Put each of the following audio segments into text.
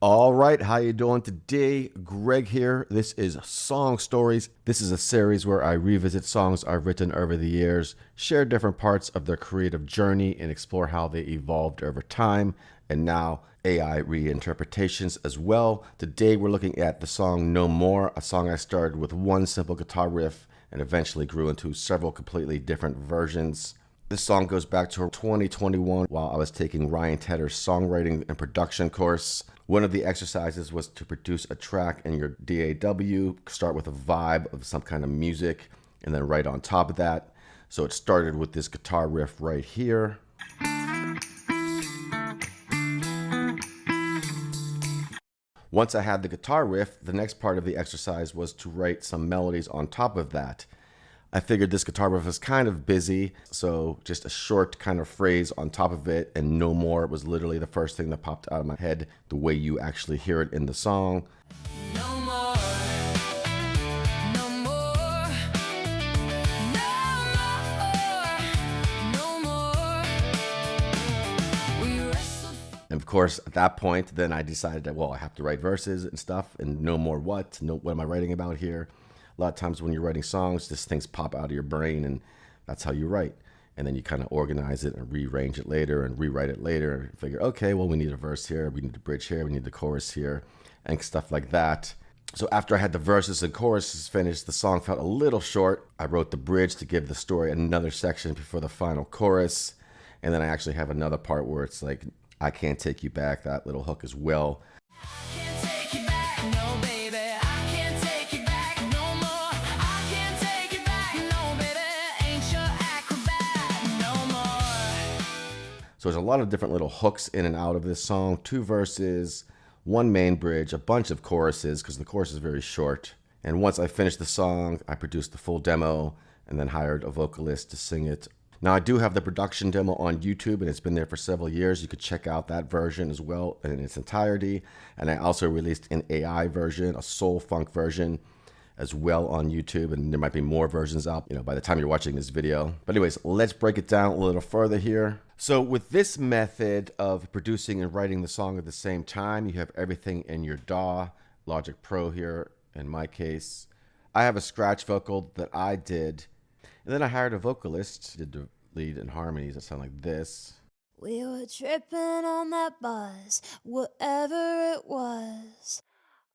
All right, how you doing today? Greg here. This is Song Stories. This is a series where I revisit songs I've written over the years, share different parts of their creative journey, and explore how they evolved over time, and now AI reinterpretations as well. Today we're looking at the song No More, a song I started with one simple guitar riff and eventually grew into several completely different versions. This song goes back to 2021 while I was taking Ryan Tedder's songwriting and production course. One of the exercises was to produce a track in your DAW, start with a vibe of some kind of music, and then write on top of that. So it started with this guitar riff right here. Once I had the guitar riff, the next part of the exercise was to write some melodies on top of that. I figured this guitar riff was kind of busy, so just a short kind of phrase on top of it, and No More was literally the first thing that popped out of my head, the way you actually hear it in the song. No more, no more, no more, we wrestled. And of course, at that point, then I decided that, well, I have to write verses and stuff, and no more what? No, what am I writing about here? A lot of times when you're writing songs, just things pop out of your brain, and that's how you write. And then you kind of organize it and rearrange it later and rewrite it later and figure, okay, well, we need a verse here, we need a bridge here, we need the chorus here, and stuff like that. So after I had the verses and choruses finished, the song felt a little short. I wrote the bridge to give the story another section before the final chorus. And then I actually have another part where it's like, I can't take you back, that little hook as well. Can't take you back, no baby. I can't take you back no more. I can't take you back, no baby. Ain't your acrobat no more. So there's a lot of different little hooks in and out of this song, 2 verses, 1 main bridge, a bunch of choruses because the chorus is very short. And once I finished the song, I produced the full demo and then hired a vocalist to sing it. Now I do have the production demo on YouTube and it's been there for several years. You could check out that version as well in its entirety. And I also released an AI version, a soul funk version as well on YouTube, and there might be more versions out, by the time you're watching this video. But anyways, let's break it down a little further here. So with this method of producing and writing the song at the same time, you have everything in your DAW, Logic Pro here in my case. I have a scratch vocal that I did, and then I hired a vocalist, did the lead and harmonies that sound like this. We were tripping on that buzz, whatever it was.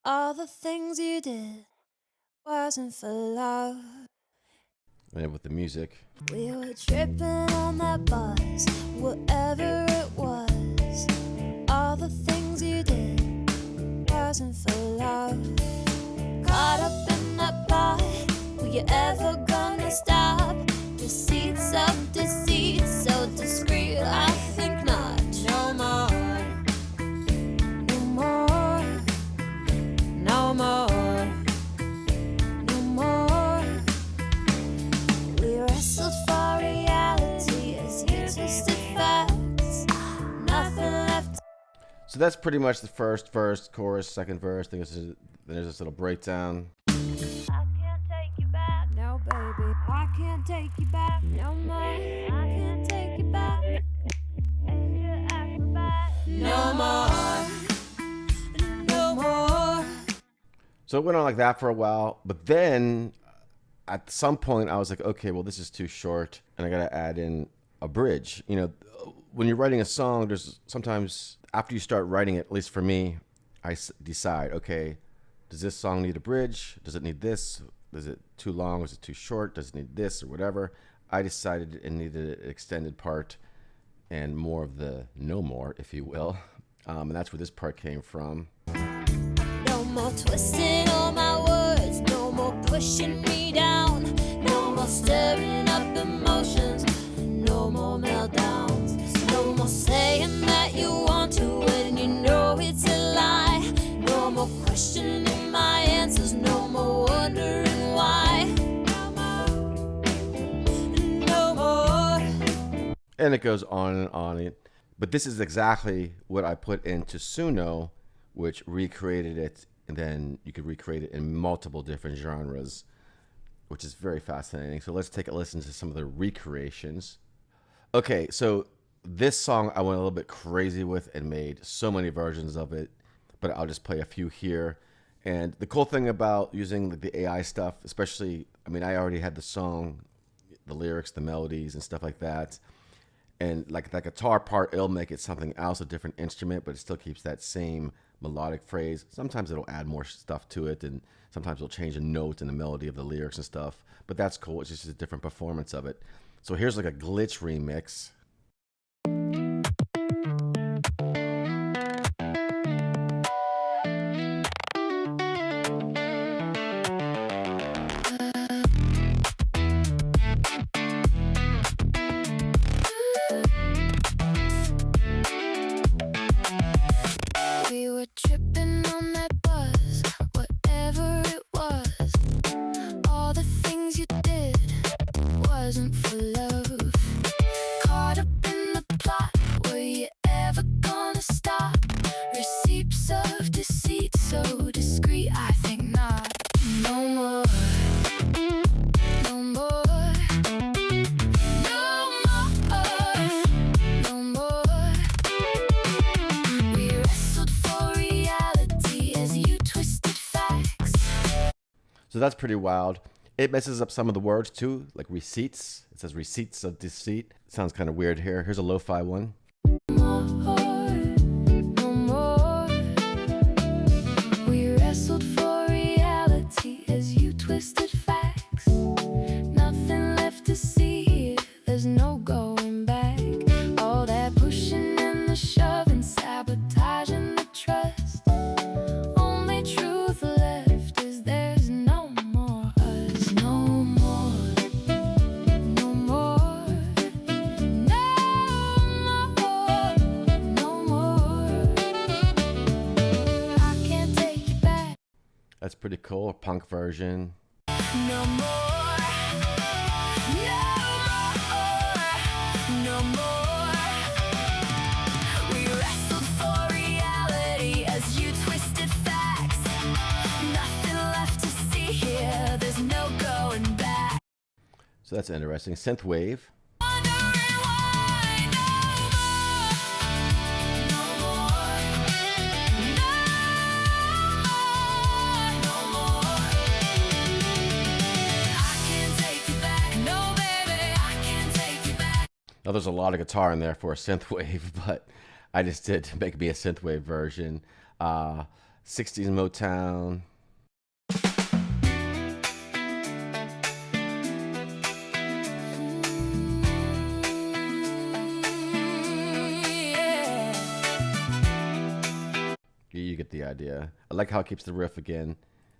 All the things you did wasn't for love. And then with the music. We were tripping on that buzz, whatever it was. All the things you did wasn't for love. Caught up in that pot, were you ever gonna stop? Deceits of deceit, so discreet, I think not. No more, no more, no more, no more. We wrestled for reality as you twisted facts. Nothing left. So that's pretty much the first verse, chorus, second verse. Then there's this little breakdown. I can't take you back, no baby. I can't take you back, no more. I can't take you back. Ain't your acrobat, No more, no more. So it went on like that for a while, but then at some point I was like, okay, well, this is too short and I got to add in a bridge. When you're writing a song, there's sometimes after you start writing it, at least for me, I decide, okay, does this song need a bridge? Does it need this? Is it too long? Is it too short? Does it need this or whatever? I decided it needed an extended part and more of the no more, if you will. And that's where this part came from. no more twisting all my words, no more pushing me down, no more stirring up emotions, no more meltdowns, no more saying that you want to when you know it's a lie, no more questioning my answers, no more wondering why. No more. And it goes on and on. But this is exactly what I put into Suno, which recreated it, and then you could recreate it in multiple different genres, which is very fascinating. So let's take a listen to some of the recreations. Okay, so this song I went a little bit crazy with and made so many versions of it. but I'll just play a few here. And the cool thing about using the AI stuff, especially, I mean, I already had the song, the lyrics, the melodies, and stuff like that. And like that guitar part, it'll make it something else, a different instrument, but it still keeps that same melodic phrase. Sometimes it'll add more stuff to it, and sometimes it'll change a note and the melody of the lyrics and stuff. But that's cool. It's just a different performance of it. So here's like a glitch remix. We were tripping on that buzz, whatever it was. All the things you did wasn't for love. Caught up in the plot, were you ever gonna stop? Receipts of deceit, so discreet, I think not. No more. No more. No more. No more. We wrestled for reality as you twisted facts. So that's pretty wild. It messes up some of the words too, like receipts. It says receipts of deceit. Sounds kind of weird here. Here's a lo-fi one. No more. We wrestled for reality as you twisted facts. Nothing left to see here, there's no going back. All that pushing and the shoving, sabotaging the trust. Only truth left is there's no more us. No more. No more. No more. I can't take you back. That's pretty cool. A punk version. No more. No more. We wrestled for reality as you twisted facts. Nothing left to see here, there's no going back. So that's interesting. Synthwave. Wondering why no more. No more. I can't take you back. No, baby, I can't take you back. Now there's a lot of guitar in there for a synthwave, but I just did make me a synthwave version. 60s Motown. You get the idea. I like how it keeps the riff again.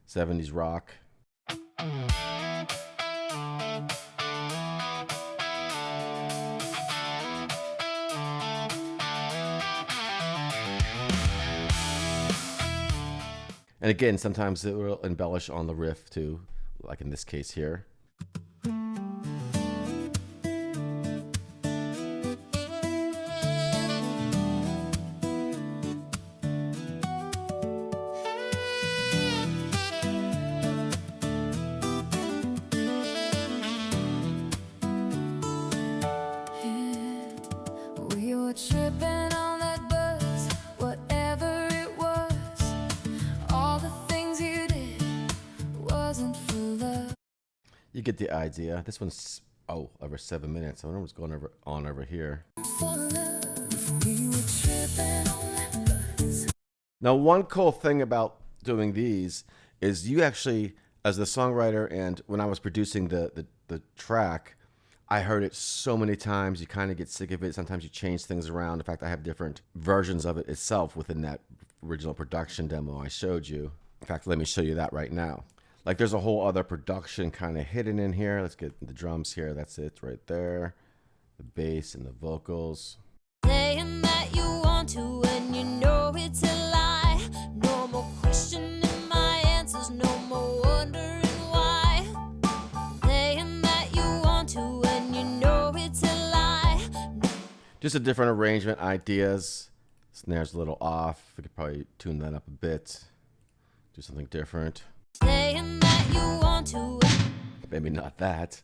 70s rock. And again, sometimes it will embellish on the riff too, like in this case here. We were tripping on that buzz, whatever it was. All the things you did wasn't for love. You get the idea. This one's, over 7 minutes. I wonder what's going on over here. For love. We were tripping on that buzz. Now, one cool thing about doing these is you actually, as the songwriter, and when I was producing the track, I heard it so many times, you kind of get sick of it. Sometimes you change things around. In fact, I have different versions of it itself within that original production demo I showed you. In fact, let me show you that right now. Like there's a whole other production kind of hidden in here. Let's get the drums here. That's it right there. The bass and the vocals. Saying that you want to and you know it's a lie. No more questioning my answers, no more wondering why. Saying that you want to and you know it's a lie. Just a different arrangement, ideas. Snare's a little off. We could probably tune that up a bit. Do something different. Saying that you want to. Maybe not that.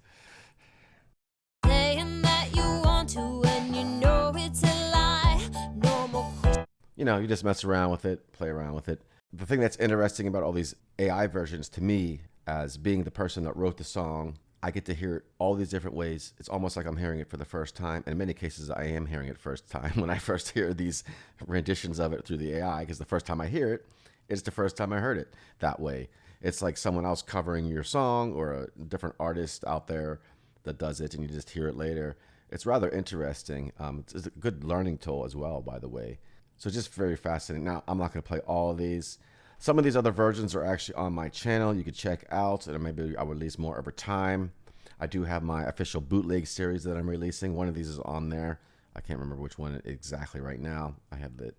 Saying that you want to and you know it's a lie. No more questioning. you just mess around with it, play around with it. The thing that's interesting about all these AI versions to me, as being the person that wrote the song, I get to hear it all these different ways. It's almost like I'm hearing it for the first time. And in many cases, I am hearing it first time when I first hear these renditions of it through the AI, because the first time I hear it, it's the first time I heard it that way. It's like someone else covering your song or a different artist out there that does it, and you just hear it later. It's rather interesting. It's a good learning tool as well, by the way. So just very fascinating. Now, I'm not going to play all of these. Some of these other versions are actually on my channel. You could check out, and maybe I'll release more over time. I do have my official bootleg series that I'm releasing. One of these is on there. I can't remember which one exactly right now. I have it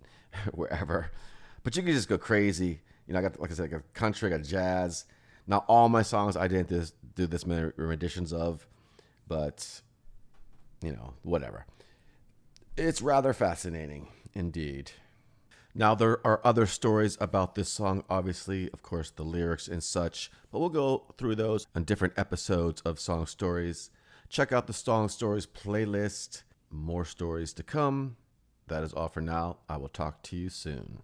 wherever. But you can just go crazy. I got, like I said, I got country, I got jazz. Not all my songs I didn't do this many renditions of, but, whatever. It's rather fascinating indeed. Now, there are other stories about this song, obviously, of course, the lyrics and such, but we'll go through those on different episodes of Song Stories. Check out the Song Stories playlist. More stories to come. That is all for now. I will talk to you soon.